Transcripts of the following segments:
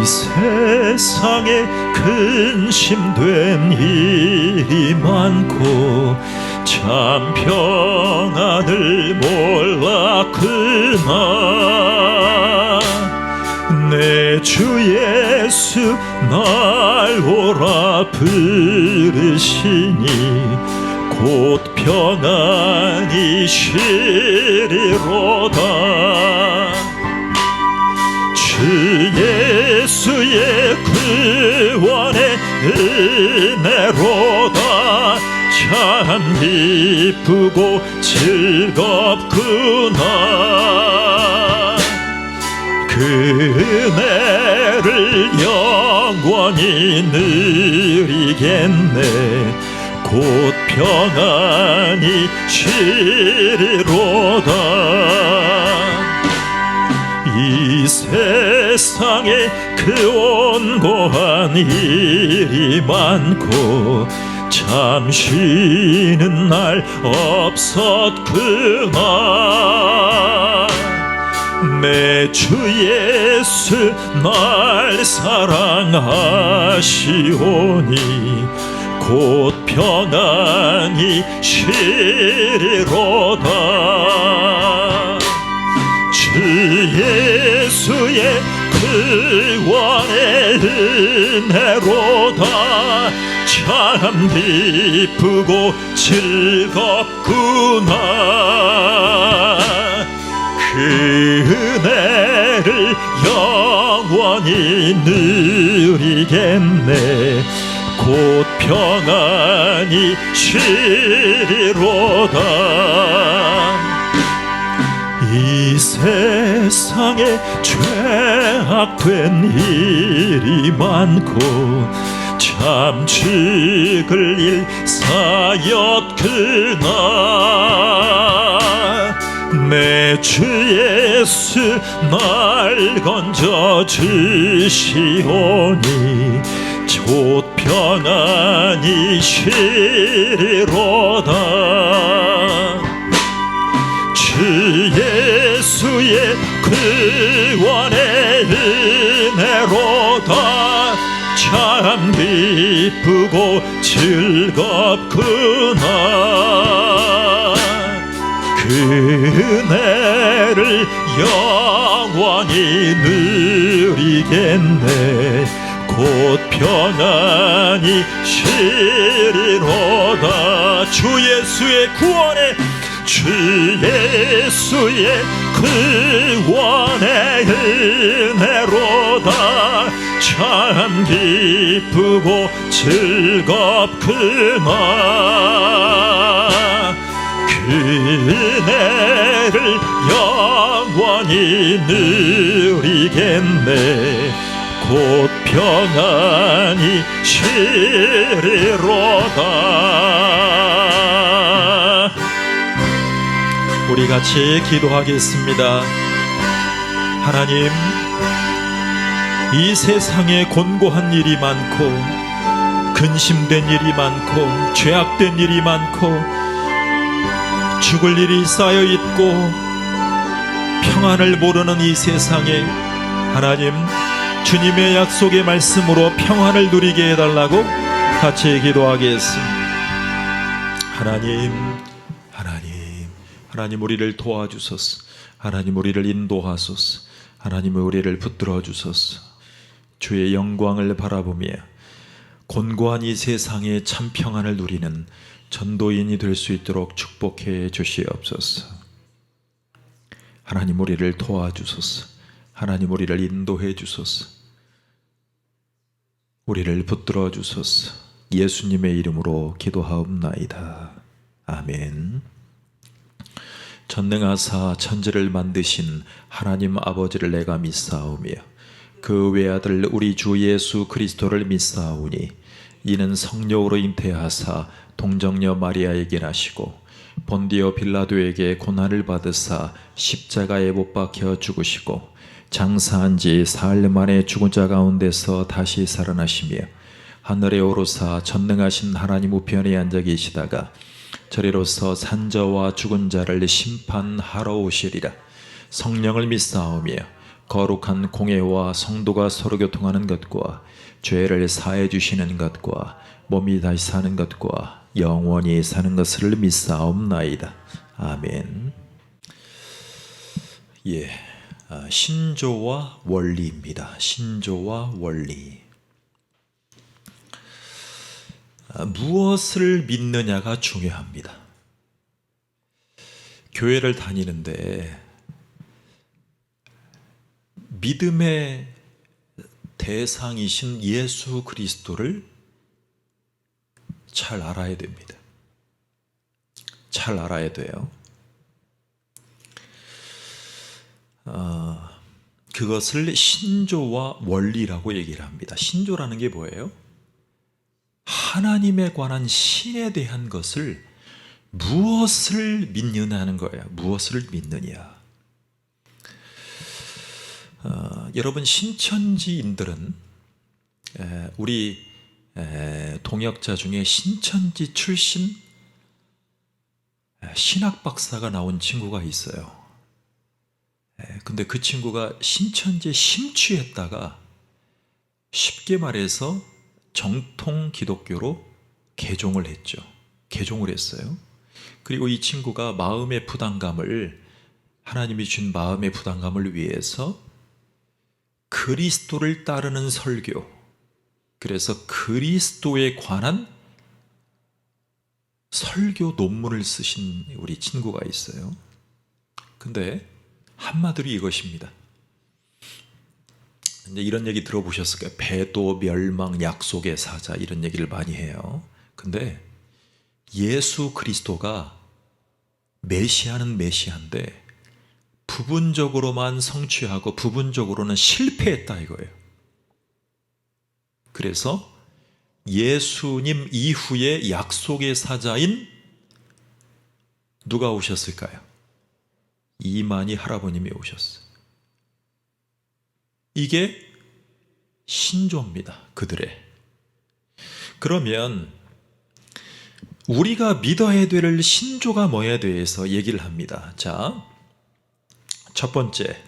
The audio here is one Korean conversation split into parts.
이 세상에 근심된 일이 많고 참 평안을 몰라 그나 내 주 예수 날 오라 부르시니 곧 평안이 쉬리로다. 주 예수의 구원의 은혜로다. 참 기쁘고 즐겁구나. 그 은혜를 영원히 누리겠네. 곧 평안이 쉬리로다. 이 세상에 원고한 일이 많고 참 쉬는 날 없었구나. 내 주 예수 날 사랑하시오니 곧 평안이 쉬리로다. 주 예수의 구원의 은혜로다. 참 기쁘고 즐겁구나. 그 은혜를 영원히 누리겠네. 곧 평안이 쉬리로다. 이 세상에 죄악된 일이 많고 참 죽을 일 사였구나. 내 주 예수 날 건져주시오니 곧 평안이 쉬리로다. 주 예수의 구원의 은혜로다. 참 기쁘고 즐겁구나. 그 은혜를 영원히 누리겠네. 곧 평안이 쉬리로다. 주 예수의 구원의 주 예수의 구원의 은혜로다. 참 기쁘고 즐겁구나. 그 은혜를 영원히 누리겠네. 곧 평안이 쉬리로다. 우리 같이 기도하겠습니다. 하나님, 이 세상에 곤고한 일이 많고 근심된 일이 많고 죄악된 일이 많고 죽을 일이 쌓여있고 평안을 모르는 이 세상에 하나님, 주님의 약속의 말씀으로 평안을 누리게 해달라고 같이 기도하겠습니다. 하나님 우리를 도와주소서. 하나님 우리를 인도하소서. 하나님 우리를 붙들어 주소서. 주의 영광을 바라보며 곤고한 이 세상에 참 평안을 누리는 전도인이 될 수 있도록 축복해 주시옵소서. 하나님 우리를 도와주소서. 하나님 우리를 인도해 주소서. 우리를 붙들어 주소서. 예수님의 이름으로 기도하옵나이다. 아멘. 전능하사 천지를 만드신 하나님 아버지를 내가 믿사오며 그 외아들 우리 주 예수 그리스도를 믿사오니 이는 성령으로 잉태하사 동정녀 마리아에게 나시고 본디오 빌라도에게 고난을 받으사 십자가에 못 박혀 죽으시고 장사한 지 사흘 만에 죽은 자 가운데서 다시 살아나시며 하늘에 오르사 전능하신 하나님 우편에 앉아 계시다가 저리로서 산자와 죽은 자를 심판하러 오시리라. 성령을 믿사오며 거룩한 공예와 성도가 서로 교통하는 것과 죄를 사해 주시는 것과 몸이 다시 사는 것과 영원히 사는 것을 믿사옵나이다. 아멘. 신조와 원리입니다. 신조와 원리. 무엇을 믿느냐가 중요합니다. 교회를 다니는데 믿음의 대상이신 예수 그리스도를 잘 알아야 됩니다. 잘 알아야 돼요. 그것을 신조와 원리라고 얘기를 합니다. 신조라는 게 뭐예요? 하나님에 관한 신에 대한 것을 무엇을 믿느냐는 거예요. 무엇을 믿느냐. 여러분, 신천지인들은 우리 동역자 중에 신천지 출신 신학 박사가 나온 친구가 있어요. 근데 그 친구가 신천지에 심취했다가 쉽게 말해서 정통 기독교로 개종을 했죠. 개종을 했어요. 그리고 이 친구가 마음의 부담감을, 하나님이 준 마음의 부담감을 위해서 그리스도를 따르는 설교, 그래서 그리스도에 관한 설교 논문을 쓰신 우리 친구가 있어요. 근데 한마디로 이것입니다. 이제 이런 얘기 들어보셨을 거예요. 배도, 멸망, 약속의 사자, 이런 얘기를 많이 해요. 근데 예수 그리스도가 메시아는 메시아인데 부분적으로만 성취하고 부분적으로는 실패했다 이거예요. 그래서 예수님 이후에 약속의 사자인 누가 오셨을까요? 이만희 할아버님이 오셨어요. 이게 신조입니다. 그들의. 그러면 우리가 믿어야 될 신조가 뭐에 대해서 얘기를 합니다. 자, 첫 번째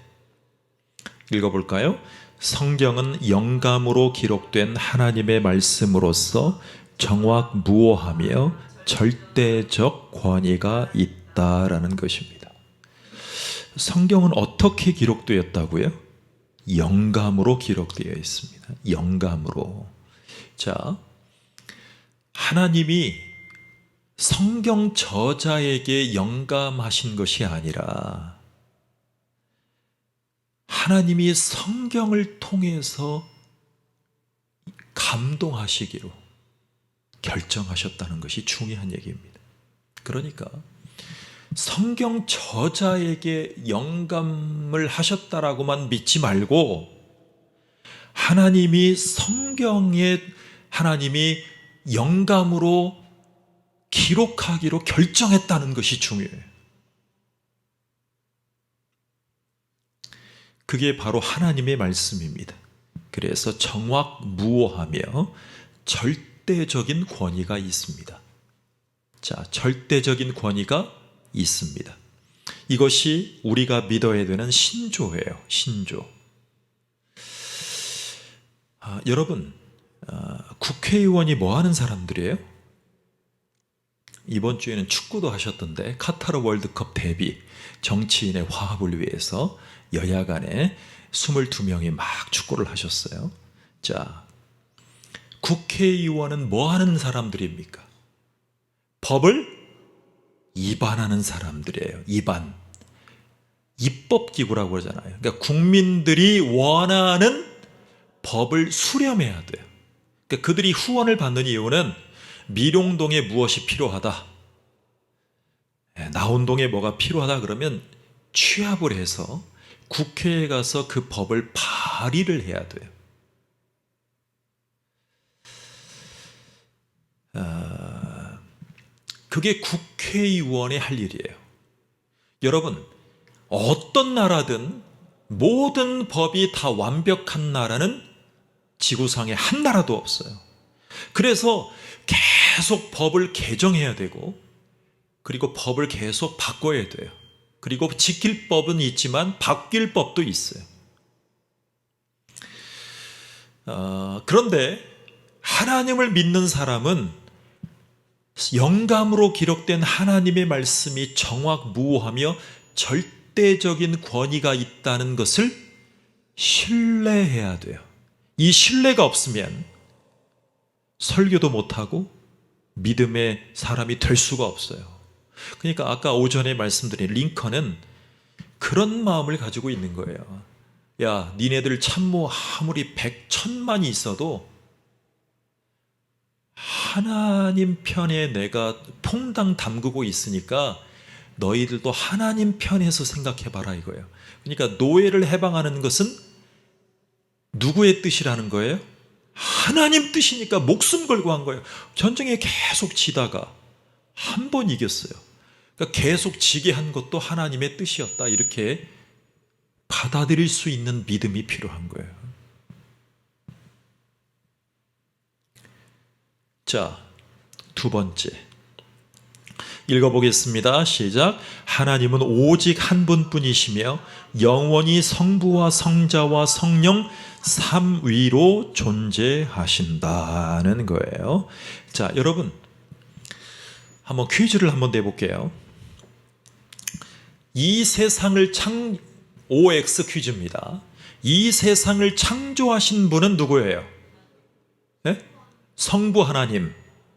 읽어볼까요? 성경은 영감으로 기록된 하나님의 말씀으로서 정확무오하며 절대적 권위가 있다라는 것입니다. 성경은 어떻게 기록되었다고요? 영감으로 기록되어 있습니다. 영감으로. 자, 하나님이 성경 저자에게 영감하신 것이 아니라 하나님이 성경을 통해서 감동하시기로 결정하셨다는 것이 중요한 얘기입니다. 그러니까 성경 저자에게 영감을 하셨다라고만 믿지 말고 하나님이 성경에 하나님이 영감으로 기록하기로 결정했다는 것이 중요해요. 그게 바로 하나님의 말씀입니다. 그래서 정확무오하며 절대적인 권위가 있습니다. 자, 절대적인 권위가 있습니다. 이것이 우리가 믿어야 되는 신조예요. 신조. 여러분, 국회의원이 뭐 하는 사람들이에요? 이번 주에는 축구도 하셨던데 카타르 월드컵 대비 정치인의 화합을 위해서 여야 간에 22명이 막 축구를 하셨어요. 자, 국회의원은 뭐 하는 사람들입니까? 법을 입안하는 사람들이에요. 입안. 입법기구라고 그러잖아요. 그러니까 국민들이 원하는 법을 수렴해야 돼요. 그러니까 그들이 후원을 받는 이유는 미룡동에 무엇이 필요하다, 나온동에 뭐가 필요하다 그러면 취합을 해서 국회에 가서 그 법을 발의를 해야 돼요. 그게 국회의원의 할 일이에요. 여러분, 어떤 나라든 모든 법이 다 완벽한 나라는 지구상에 한 나라도 없어요. 그래서 계속 법을 개정해야 되고, 그리고 법을 계속 바꿔야 돼요. 그리고 지킬 법은 있지만 바뀔 법도 있어요. 그런데 하나님을 믿는 사람은 영감으로 기록된 하나님의 말씀이 정확무호하며 절대적인 권위가 있다는 것을 신뢰해야 돼요. 이 신뢰가 없으면 설교도 못하고 믿음의 사람이 될 수가 없어요. 그러니까 아까 오전에 말씀드린 링컨은 그런 마음을 가지고 있는 거예요. 야, 니네들 참모 아무리 100,000만이 있어도 하나님 편에 내가 퐁당 담그고 있으니까 너희들도 하나님 편에서 생각해봐라 이거예요. 그러니까 노예를 해방하는 것은 누구의 뜻이라는 거예요? 하나님 뜻이니까 목숨 걸고 한 거예요. 전쟁에 계속 지다가 한 번 이겼어요. 그러니까 계속 지게 한 것도 하나님의 뜻이었다. 이렇게 받아들일 수 있는 믿음이 필요한 거예요. 자, 두 번째 읽어보겠습니다. 시작. 하나님은 오직 한 분뿐이시며 영원히 성부와 성자와 성령 삼위로 존재하신다는 거예요. 자, 여러분 한번 퀴즈를 한번 내볼게요. 이 세상을 OX 퀴즈입니다. 이 세상을 창조하신 분은 누구예요? 네? 성부 하나님.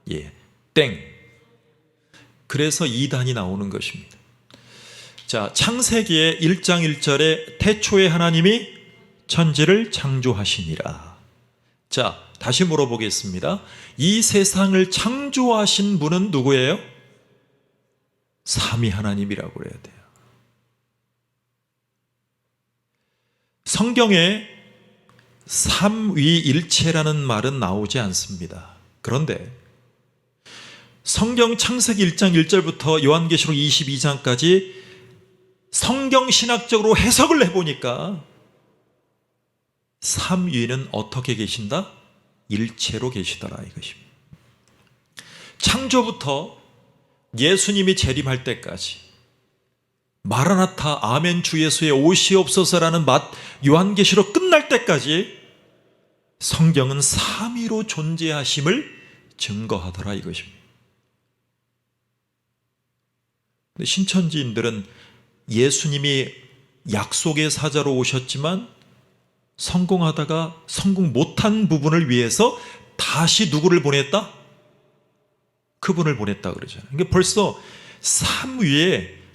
예, 땡. 그래서 이단이 나오는 것입니다. 자, 창세기의 1장 1절에 태초에 하나님이 천지를 창조하시니라. 자, 다시 물어보겠습니다. 이 세상을 창조하신 분은 누구예요? 삼위 하나님이라고 그래야 돼요. 성경에 삼위일체라는 말은 나오지 않습니다. 그런데 성경 창세기 1장 1절부터 요한계시록 22장까지 성경 신학적으로 해석을 해보니까 삼위는 어떻게 계신다? 일체로 계시더라 이것입니다. 창조부터 예수님이 재림할 때까지 마라나타 아멘 주 예수의 오시옵소서라는 요한계시록 끝날 때까지 성경은 삼위로 존재하심을 증거하더라 이것입니다. 신천지인들은 예수님이 약속의 사자로 오셨지만 성공하다가 성공 못한 부분을 위해서 다시 누구를 보냈다? 그분을 보냈다 그러잖아요. 그러니까 벌써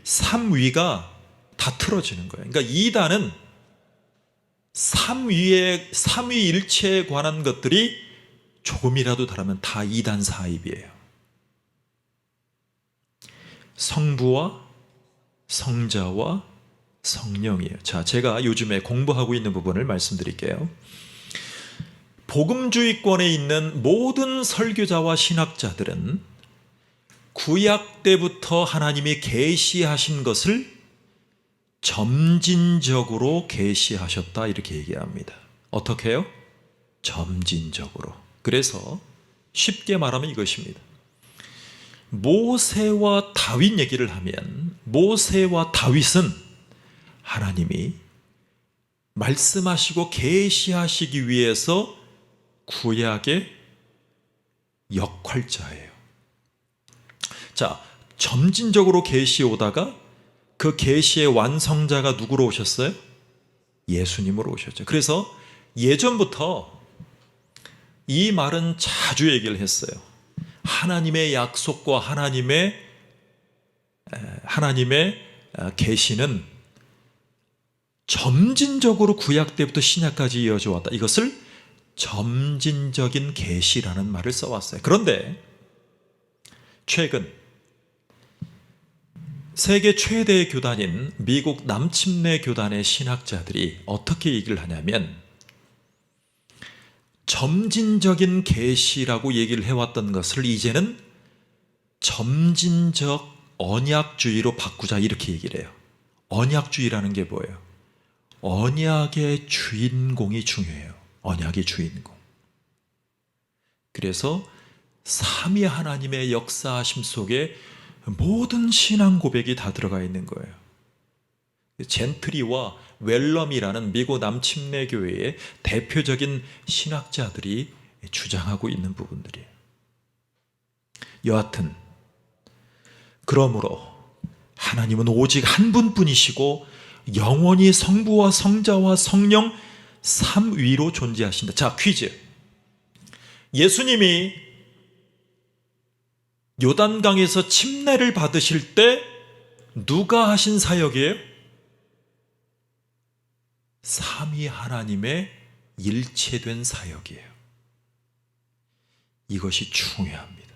삼위가 다 틀어지는 거예요. 그러니까 이단은 삼위일체에 관한 것들이 조금이라도 다르면 다 이단 사입이에요. 성부와 성자와 성령이에요. 자, 제가 요즘에 공부하고 있는 부분을 말씀드릴게요. 복음주의권에 있는 모든 설교자와 신학자들은 구약 때부터 하나님이 계시하신 것을 점진적으로 계시하셨다 이렇게 얘기합니다. 어떻게 해요? 점진적으로. 그래서 쉽게 말하면 이것입니다. 모세와 다윗 얘기를 하면 모세와 다윗은 하나님이 말씀하시고 계시하시기 위해서 구약의 역할자예요. 자, 점진적으로 계시 오다가 그 계시의 완성자가 누구로 오셨어요? 예수님으로 오셨죠. 그래서 예전부터 이 말은 자주 얘기를 했어요. 하나님의 약속과 하나님의 계시는 점진적으로 구약 때부터 신약까지 이어져 왔다. 이것을 점진적인 계시라는 말을 써왔어요. 그런데 최근 세계 최대의 교단인 미국 남침내 교단의 신학자들이 어떻게 얘기를 하냐면 점진적인 계시라고 얘기를 해왔던 것을 이제는 점진적 언약주의로 바꾸자 이렇게 얘기를 해요. 언약주의라는 게 뭐예요? 언약의 주인공이 중요해요. 언약의 주인공. 그래서 삼위 하나님의 역사하심 속에 모든 신앙 고백이 다 들어가 있는 거예요. 젠트리와 웰럼이라는 미국 남침례교회의 대표적인 신학자들이 주장하고 있는 부분들이에요. 여하튼 그러므로 하나님은 오직 한 분뿐이시고 영원히 성부와 성자와 성령 삼위로 존재하신다. 자, 퀴즈. 예수님이 요단강에서 침례를 받으실 때 누가 하신 사역이에요? 삼위 하나님의 일체된 사역이에요. 이것이 중요합니다.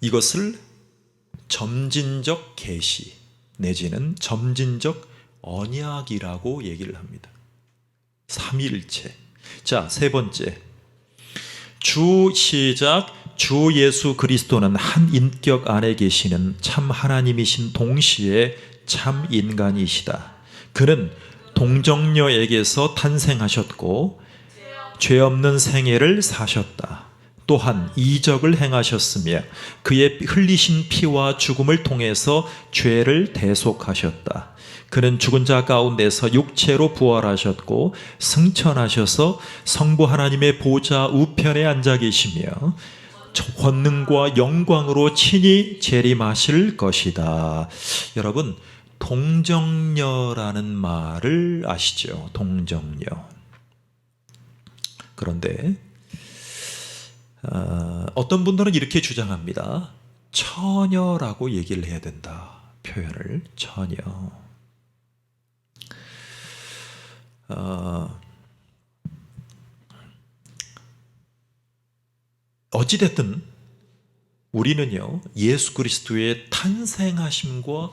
이것을 점진적 계시 내지는 점진적 언약이라고 얘기를 합니다. 삼위일체. 자, 세 번째. 주 예수 그리스도는 한 인격 안에 계시는 참 하나님이신 동시에 참 인간이시다. 그는 동정녀에게서 탄생하셨고 죄 없는 생애를 사셨다. 또한 이적을 행하셨으며 그의 흘리신 피와 죽음을 통해서 죄를 대속하셨다. 그는 죽은 자 가운데서 육체로 부활하셨고 승천하셔서 성부 하나님의 보좌 우편에 앉아 계시며 권능과 영광으로 친히 재림하실 것이다. 여러분, 동정녀라는 말을 아시죠? 동정녀. 그런데 어떤 분들은 이렇게 주장합니다. 처녀라고 얘기를 해야 된다. 표현을 처녀. 어찌됐든 우리는요, 예수 그리스도의 탄생하심과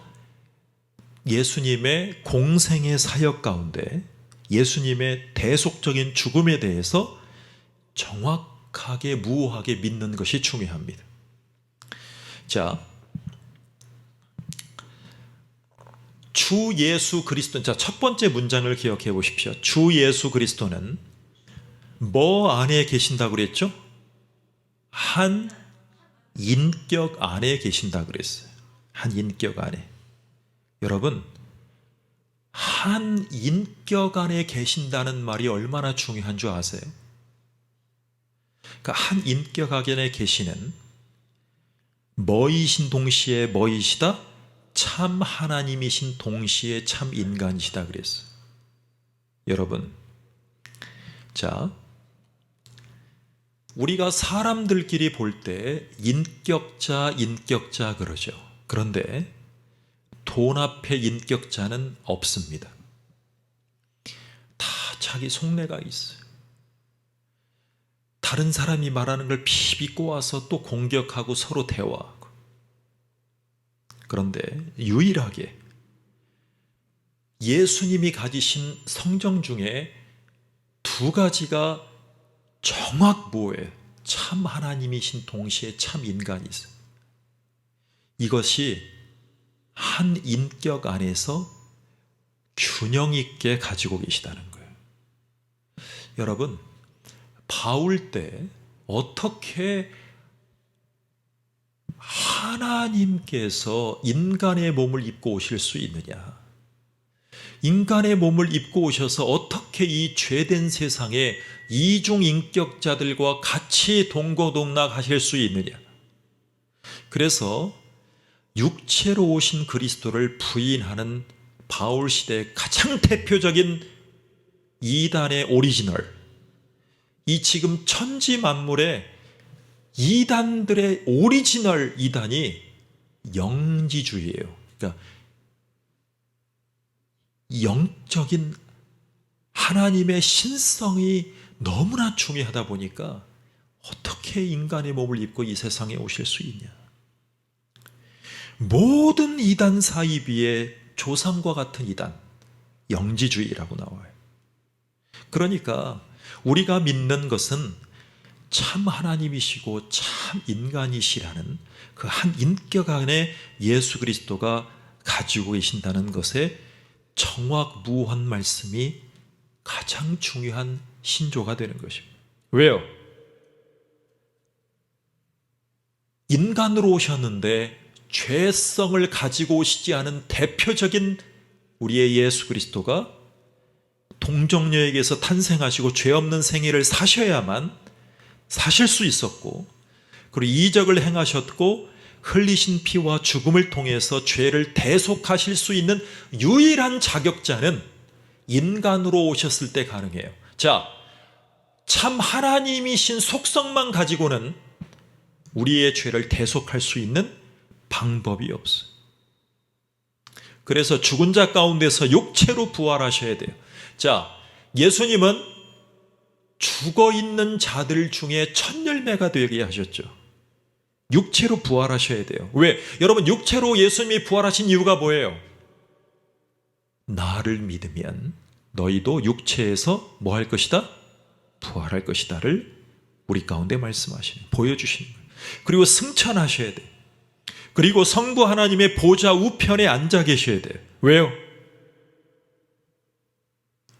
예수님의 공생의 사역 가운데 예수님의 대속적인 죽음에 대해서 정확하게 무오하게 믿는 것이 중요합니다. 자, 주 예수 그리스도, 자, 첫 번째 문장을 기억해 보십시오. 주 예수 그리스도는 뭐 안에 계신다고 그랬죠? 한 인격 안에 계신다 그랬어요. 한 인격 안에. 여러분, 한 인격 안에 계신다는 말이 얼마나 중요한 줄 아세요? 그러니까 한 인격 안에 계시는 뭐이신 동시에 뭐이시다? 참 하나님이신 동시에 참 인간이시다 그랬어요. 여러분, 자, 우리가 사람들끼리 볼 때 인격자 그러죠. 그런데 돈 앞에 인격자는 없습니다. 다 자기 속내가 있어요. 다른 사람이 말하는 걸 비비고 와서 또 공격하고 서로 대화하고. 그런데 유일하게 예수님이 가지신 성정 중에 두 가지가 정확무예요. 참 하나님이신 동시에 참 인간이 있어요. 이것이 한 인격 안에서 균형 있게 가지고 계시다는 거예요. 여러분, 바울 때 어떻게 하나님께서 인간의 몸을 입고 오실 수 있느냐? 인간의 몸을 입고 오셔서 어떻게 이 죄된 세상에 이중인격자들과 같이 동고동락하실 수 있느냐? 그래서 육체로 오신 그리스도를 부인하는 바울 시대의 가장 대표적인 이단의 오리지널, 이 지금 천지 만물의 이단들의 오리지널 이단이 영지주의예요. 그러니까 영적인 하나님의 신성이 너무나 중요하다 보니까 어떻게 인간의 몸을 입고 이 세상에 오실 수 있냐? 모든 이단 사이비의 조상과 같은 이단, 영지주의라고 나와요. 그러니까 우리가 믿는 것은 참 하나님이시고 참 인간이시라는 그 한 인격 안에 예수 그리스도가 가지고 계신다는 것에 정확무한 말씀이 가장 중요한 신조가 되는 것입니다. 왜요? 인간으로 오셨는데 죄성을 가지고 오시지 않은 대표적인 우리의 예수 그리스도가 동정녀에게서 탄생하시고 죄 없는 생애를 사셔야만 사실 수 있었고, 그리고 이적을 행하셨고 흘리신 피와 죽음을 통해서 죄를 대속하실 수 있는 유일한 자격자는 인간으로 오셨을 때 가능해요. 자, 참 하나님이신 속성만 가지고는 우리의 죄를 대속할 수 있는 방법이 없어요. 그래서 죽은 자 가운데서 육체로 부활하셔야 돼요. 자, 예수님은 죽어 있는 자들 중에 첫 열매가 되게 하셨죠. 육체로 부활하셔야 돼요. 왜? 여러분, 육체로 예수님이 부활하신 이유가 뭐예요? 나를 믿으면 너희도 육체에서 뭐 할 것이다? 부활할 것이다를 우리 가운데 말씀하시는, 보여주시는 거예요. 그리고 승천하셔야 돼요. 그리고 성부 하나님의 보좌 우편에 앉아 계셔야 돼요. 왜요?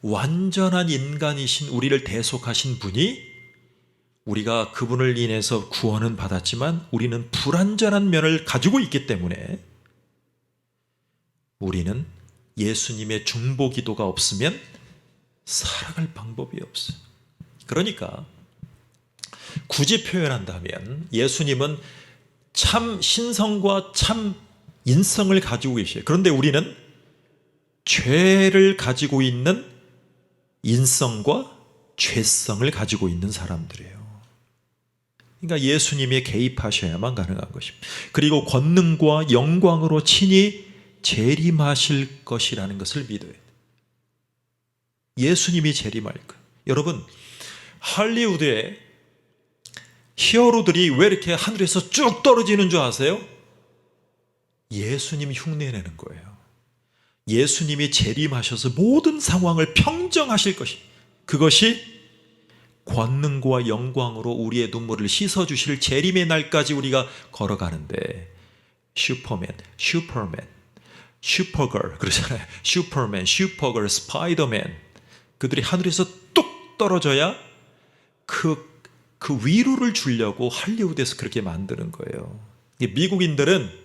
완전한 인간이신 우리를 대속하신 분이, 우리가 그분을 인해서 구원은 받았지만 우리는 불완전한 면을 가지고 있기 때문에 우리는 예수님의 중보기도가 없으면 살아갈 방법이 없어요. 그러니까 굳이 표현한다면 예수님은 참 신성과 참 인성을 가지고 계셔요. 그런데 우리는 죄를 가지고 있는 인성과 죄성을 가지고 있는 사람들이에요. 그러니까 예수님이 개입하셔야만 가능한 것입니다. 그리고 권능과 영광으로 친히 재림하실 것이라는 것을 믿어야 돼요. 예수님이 재림할 거예요. 여러분, 할리우드에 히어로들이 왜 이렇게 하늘에서 쭉 떨어지는 줄 아세요? 예수님이 흉내내는 거예요. 예수님이 재림하셔서 모든 상황을 평정하실 것입니다. 그것이 권능과 영광으로 우리의 눈물을 씻어주실 재림의 날까지 우리가 걸어가는데, 슈퍼맨, 슈퍼걸 그러잖아요. 슈퍼맨, 슈퍼걸, 스파이더맨, 그들이 하늘에서 뚝 떨어져야 그 위로를 주려고 할리우드에서 그렇게 만드는 거예요. 미국인들은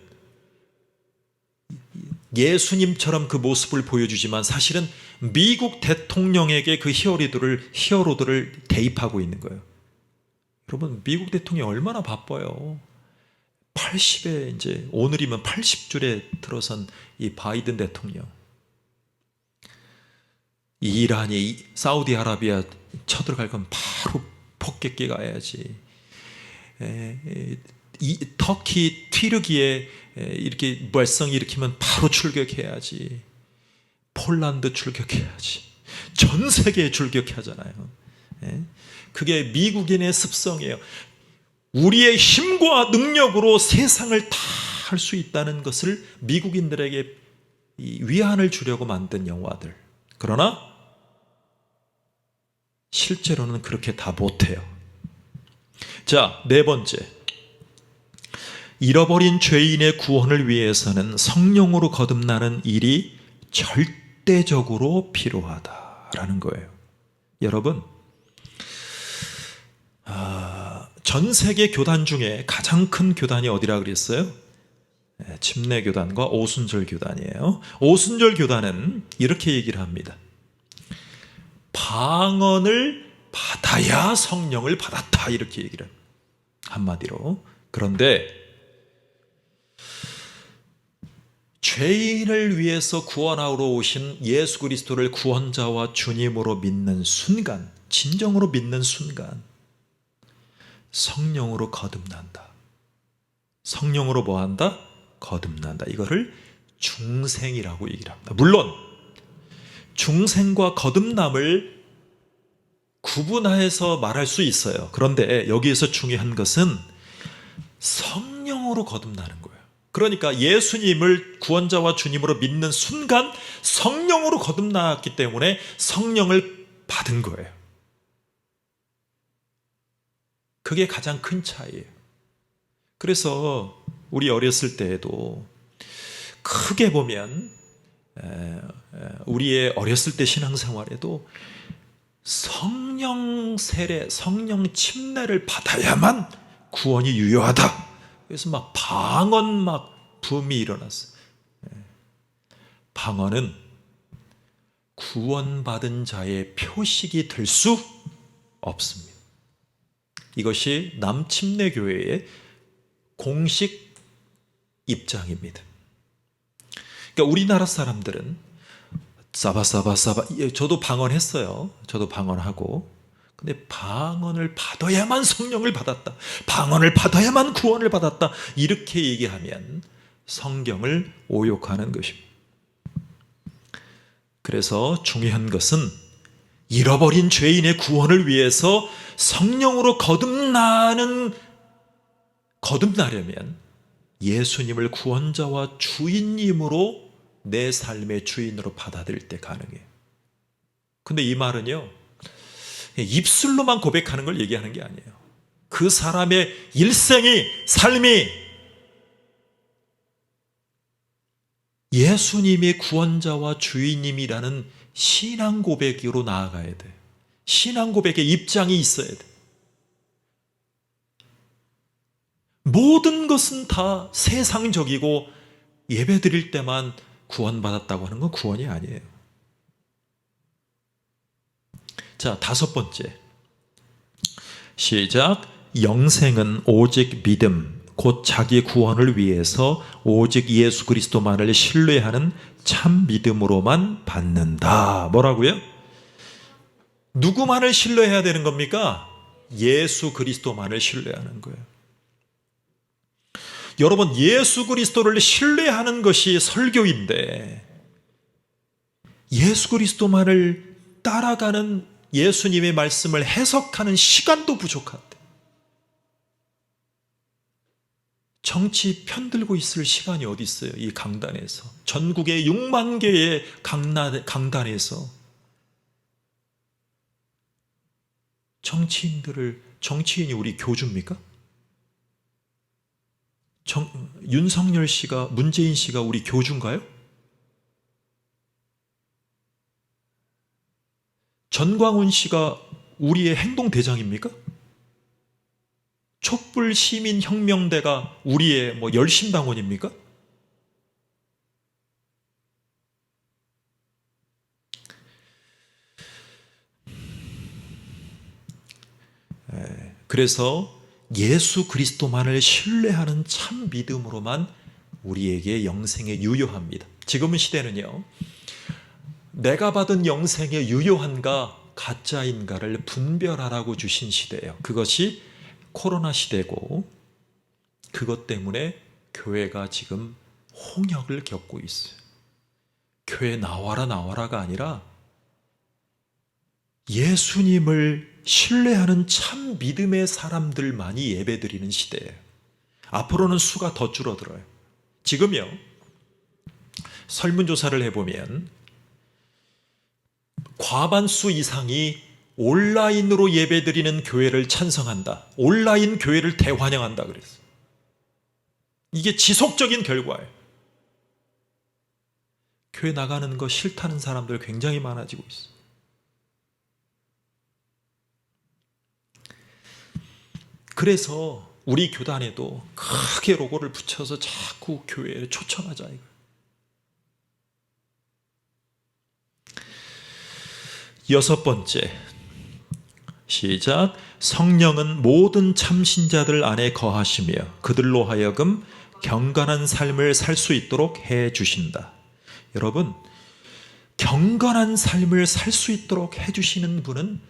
예수님처럼 그 모습을 보여주지만 사실은 미국 대통령에게 그 히어로들을 대입하고 있는 거예요. 여러분, 미국 대통령이 얼마나 바빠요. 80에 이제 오늘이면 80줄에 들어선 이 바이든 대통령. 이란이 사우디아라비아 쳐들어갈 건 바로 폭격기 가야지. 터키 튀르기에 이렇게 말썽 일으키면 바로 출격해야지. 폴란드 출격해야지. 전 세계에 출격하잖아요. 그게 미국인의 습성이에요. 우리의 힘과 능력으로 세상을 다 할 수 있다는 것을 미국인들에게 위안을 주려고 만든 영화들. 그러나 실제로는 그렇게 다 못해요. 자, 네 번째, 잃어버린 죄인의 구원을 위해서는 성령으로 거듭나는 일이 절대적으로 필요하다라는 거예요. 여러분, 전 세계 교단 중에 가장 큰 교단이 어디라 그랬어요? 침례교단과 오순절 교단이에요. 오순절 교단은 이렇게 얘기를 합니다. 방언을 받아야 성령을 받았다, 이렇게 얘기를 합니다. 한마디로. 그런데 죄인을 위해서 구원하러 오신 예수 그리스도를 구원자와 주님으로 믿는 순간, 진정으로 믿는 순간 성령으로 거듭난다. 성령으로 뭐한다? 거듭난다. 이거를 중생이라고 얘기를 합니다. 물론 중생과 거듭남을 구분해서 말할 수 있어요. 그런데 여기에서 중요한 것은 성령으로 거듭나는 거예요. 그러니까 예수님을 구원자와 주님으로 믿는 순간 성령으로 거듭났기 때문에 성령을 받은 거예요. 그게 가장 큰 차이예요. 그래서 우리 어렸을 때에도 크게 보면 우리의 어렸을 때 신앙생활에도 성령 세례, 성령 침례를 받아야만 구원이 유효하다. 그래서 막 방언 막 붐이 일어났어요. 방언은 구원받은 자의 표식이 될 수 없습니다. 이것이 남침례교회의 공식 입장입니다. 그러니까 우리나라 사람들은 사바사바사바, 저도 방언했어요. 저도 방언하고. 근데 방언을 받아야만 성령을 받았다, 방언을 받아야만 구원을 받았다, 이렇게 얘기하면 성경을 오욕하는 것입니다. 그래서 중요한 것은 잃어버린 죄인의 구원을 위해서 성령으로 거듭나려면 예수님을 구원자와 주인님으로 내 삶의 주인으로 받아들일 때 가능해요. 근데 이 말은요, 입술로만 고백하는 걸 얘기하는 게 아니에요. 그 사람의 일생이, 삶이 예수님이 구원자와 주인님이라는 신앙 고백으로 나아가야 돼. 신앙 고백의 입장이 있어야 돼. 모든 것은 다 세상적이고 예배 드릴 때만 구원받았다고 하는 건 구원이 아니에요. 자, 5번째. 시작. 영생은 오직 믿음, 곧 자기 구원을 위해서 오직 예수 그리스도만을 신뢰하는 참 믿음으로만 받는다. 뭐라고요? 누구만을 신뢰해야 되는 겁니까? 예수 그리스도만을 신뢰하는 거예요. 여러분, 예수 그리스도를 신뢰하는 것이 설교인데 예수 그리스도만을 따라가는 예수님의 말씀을 해석하는 시간도 부족한데, 정치 편들고 있을 시간이 어디 있어요? 이 강단에서, 전국의 6만 개의 강단에서 정치인이 우리 교주입니까? 윤석열 씨가, 문재인 씨가 우리 교주인가요? 전광훈 씨가 우리의 행동대장입니까? 촛불 시민혁명대가 우리의 열심당원입니까? 그래서 예수 그리스도만을 신뢰하는 참 믿음으로만 우리에게 영생에 유효합니다. 지금은 시대는요, 내가 받은 영생에 유효한가 가짜인가를 분별하라고 주신 시대예요. 그것이 코로나 시대고, 그것 때문에 교회가 지금 홍역을 겪고 있어요. 교회 나와라가 아니라 예수님을 신뢰하는 참 믿음의 사람들만이 예배드리는 시대예요. 앞으로는 수가 더 줄어들어요. 지금요, 설문조사를 해보면 과반수 이상이 온라인으로 예배드리는 교회를 찬성한다, 온라인 교회를 대환영한다 그랬어요. 이게 지속적인 결과예요. 교회 나가는 거 싫다는 사람들 굉장히 많아지고 있어요. 그래서 우리 교단에도 크게 로고를 붙여서 자꾸 교회에 초청하자 이거예요. 여섯 번째. 시작. 성령은 모든 참신자들 안에 거하시며 그들로 하여금 경건한 삶을 살 수 있도록 해 주신다. 여러분, 경건한 삶을 살 수 있도록 해 주시는 분은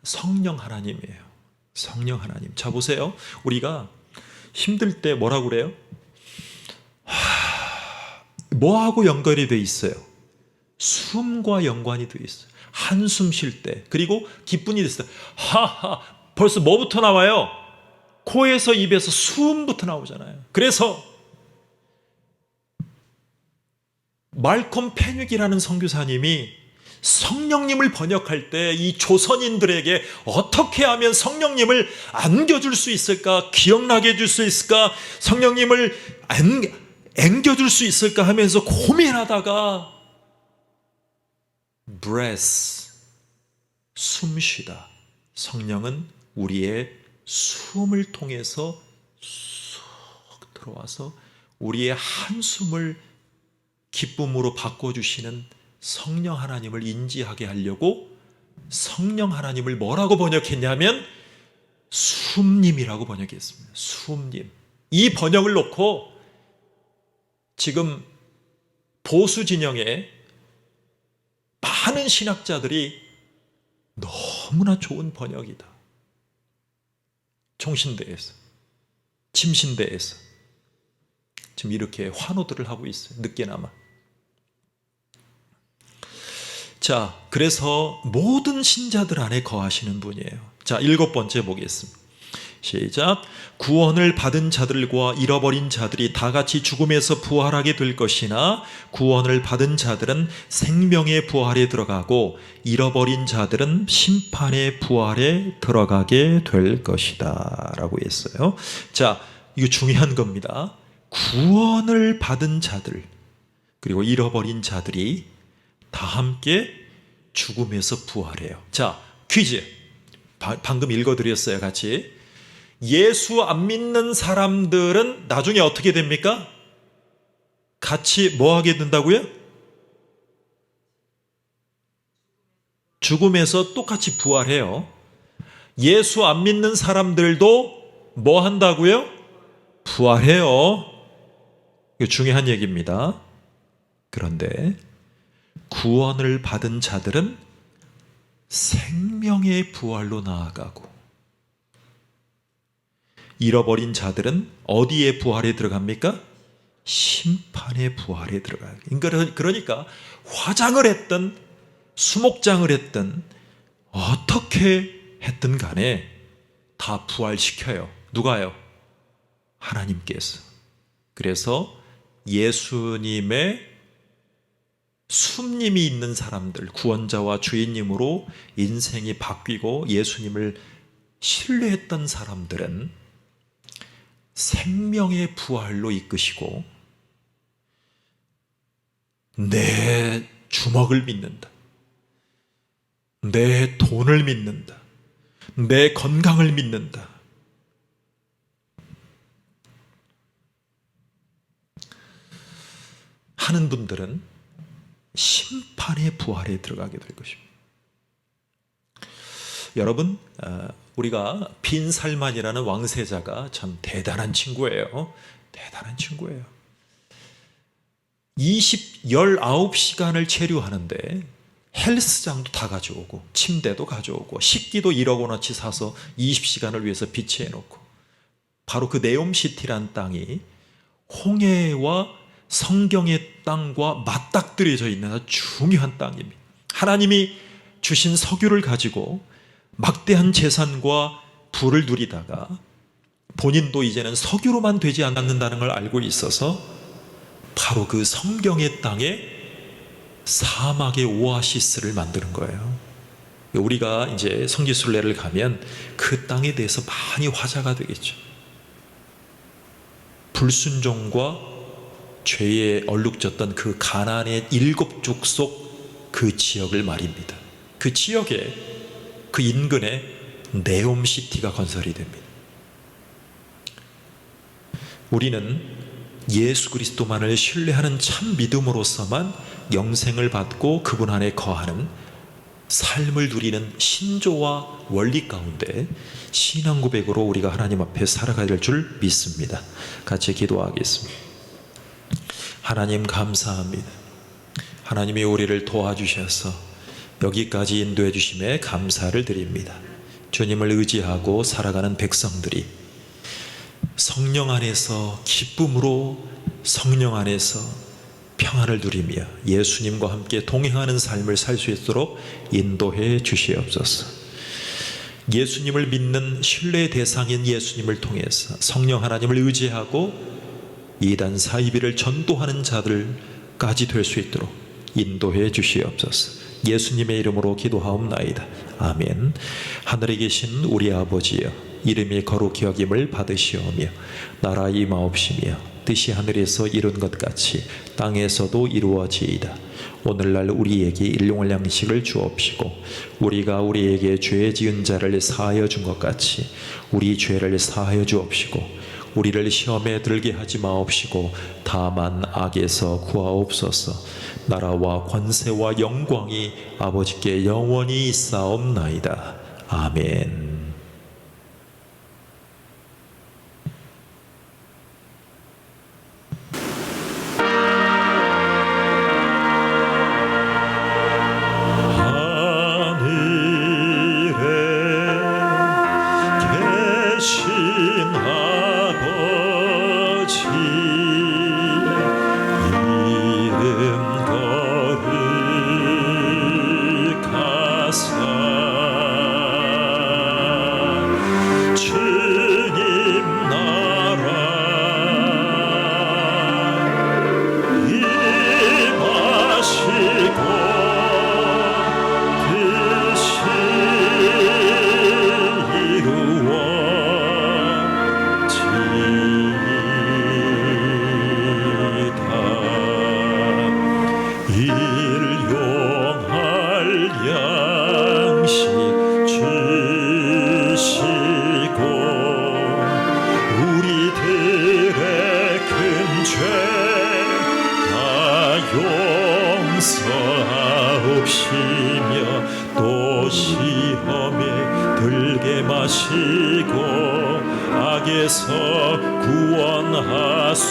성령 하나님이에요. 성령 하나님. 자, 보세요. 우리가 힘들 때 뭐라고 그래요? 뭐하고 연결이 돼 있어요? 숨과 연관이 돼 있어요. 한숨 쉴 때, 그리고 기쁜 일이 있어요. 하하, 벌써 뭐부터 나와요? 코에서 입에서 숨부터 나오잖아요. 그래서 말콤 페뉴기라는 선교사님이 성령님을 번역할 때 이 조선인들에게 어떻게 하면 성령님을 안겨줄 수 있을까, 기억나게 해줄 수 있을까, 성령님을 앵겨줄 수 있을까 하면서 고민하다가 breath, 숨쉬다. 성령은 우리의 숨을 통해서 쏙 들어와서 우리의 한숨을 기쁨으로 바꿔주시는 성령 하나님을 인지하게 하려고 성령 하나님을 뭐라고 번역했냐면 숨님이라고 번역했습니다. 숨님. 이 번역을 놓고 지금 보수 진영의 많은 신학자들이 너무나 좋은 번역이다. 총신대에서, 침신대에서 지금 이렇게 환호들을 하고 있어요. 늦게나마. 자, 그래서 모든 신자들 안에 거하시는 분이에요. 자, 7번째 보겠습니다. 시작. 구원을 받은 자들과 잃어버린 자들이 다 같이 죽음에서 부활하게 될 것이나 구원을 받은 자들은 생명의 부활에 들어가고 잃어버린 자들은 심판의 부활에 들어가게 될 것이다 라고 했어요. 자, 이거 중요한 겁니다. 구원을 받은 자들 그리고 잃어버린 자들이 다 함께 죽음에서 부활해요. 자, 퀴즈. 방금 읽어드렸어요. 같이. 예수 안 믿는 사람들은 나중에 어떻게 됩니까? 같이 뭐 하게 된다고요? 죽음에서 똑같이 부활해요. 예수 안 믿는 사람들도 뭐 한다고요? 부활해요. 이거 중요한 얘기입니다. 그런데 구원을 받은 자들은 생명의 부활로 나아가고 잃어버린 자들은 어디에 부활에 들어갑니까? 심판의 부활에 들어가요. 그러니까 화장을 했든 수목장을 했든 어떻게 했든 간에 다 부활시켜요. 누가요? 하나님께서. 그래서 예수님의 숨님이 있는 사람들, 구원자와 주인님으로 인생이 바뀌고 예수님을 신뢰했던 사람들은 생명의 부활로 이끄시고 내 주먹을 믿는다, 내 돈을 믿는다, 내 건강을 믿는다, 하는 분들은 심판의 부활에 들어가게 될 것입니다. 여러분, 우리가 빈살만이라는 왕세자가 참 대단한 친구예요. 대단한 친구예요. 19시간을 체류하는데 헬스장도 다 가져오고 침대도 가져오고 식기도 1억 원어치 사서 20시간을 위해서 비치해 놓고, 바로 그 네옴시티란 땅이 홍해와 성경의 땅과 맞닥뜨려져 있는 아주 중요한 땅입니다. 하나님이 주신 석유를 가지고 막대한 재산과 부를 누리다가 본인도 이제는 석유로만 되지 않는다는 걸 알고 있어서 바로 그 성경의 땅에 사막의 오아시스를 만드는 거예요. 우리가 이제 성지순례를 가면 그 땅에 대해서 많이 화제가 되겠죠. 불순종과 죄에 얼룩졌던 그 가나안의 7족속 그 지역을 말입니다. 그 지역에, 그 인근에 네옴시티가 건설이 됩니다. 우리는 예수 그리스도만을 신뢰하는 참 믿음으로서만 영생을 받고 그분 안에 거하는 삶을 누리는 신조와 원리 가운데 신앙 고백으로 우리가 하나님 앞에 살아가야 될 줄 믿습니다. 같이 기도하겠습니다. 하나님 감사합니다. 하나님이 우리를 도와주셔서 여기까지 인도해 주심에 감사를 드립니다. 주님을 의지하고 살아가는 백성들이 성령 안에서 기쁨으로, 성령 안에서 평안을 누리며 예수님과 함께 동행하는 삶을 살 수 있도록 인도해 주시옵소서. 예수님을 믿는 신뢰의 대상인 예수님을 통해서 성령 하나님을 의지하고 이단 사이비를 전도하는 자들까지 될 수 있도록 인도해 주시옵소서. 예수님의 이름으로 기도하옵나이다. 아멘. 하늘에 계신 우리 아버지여, 이름이 거룩히 여김을 받으시오며 나라 임하옵시며 뜻이 하늘에서 이룬 것 같이 땅에서도 이루어지이다. 오늘날 우리에게 일용할 양식을 주옵시고 우리가 우리에게 죄 지은 자를 사하여 준 것 같이 우리 죄를 사하여 주옵시고 우리를 시험에 들게 하지 마옵시고 다만 악에서 구하옵소서. 나라와 권세와 영광이 아버지께 영원히 있사옵나이다. 아멘. 용서하옵시며 또 시험에 들게 마시고 악에서 구원하소서.